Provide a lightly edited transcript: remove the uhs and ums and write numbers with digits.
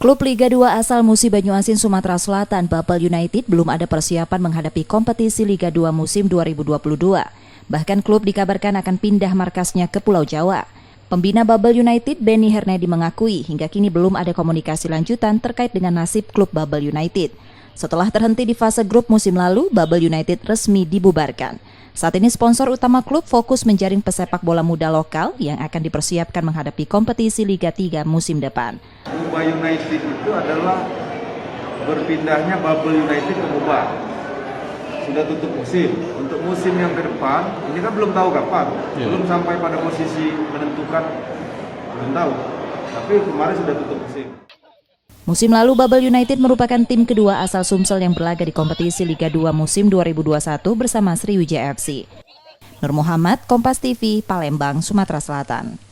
Klub Liga 2 asal Musi Banyuasin, Sumatera Selatan, Babel United belum ada persiapan menghadapi kompetisi Liga 2 musim 2022. Bahkan klub dikabarkan akan pindah markasnya ke Pulau Jawa. Pembina Babel United, Benny Hernedi, mengakui hingga kini belum ada komunikasi lanjutan terkait dengan nasib klub Babel United. Setelah terhenti di fase grup musim lalu, Babel United resmi dibubarkan. Saat ini sponsor utama klub fokus menjaring pesepak bola muda lokal yang akan dipersiapkan menghadapi kompetisi Liga 3 musim depan. Muba United itu adalah berpindahnya Babel United ke Muba. Sudah tutup musim. Untuk musim yang ke depan, ini kan belum tahu kapan. Belum sampai pada posisi menentukan, belum tahu. Tapi kemarin sudah tutup musim. Musim lalu Babel United merupakan tim kedua asal Sumsel yang berlaga di kompetisi Liga 2 musim 2021 bersama Sriwijaya FC. Nur Muhammad, Kompas TV, Palembang, Sumatera Selatan.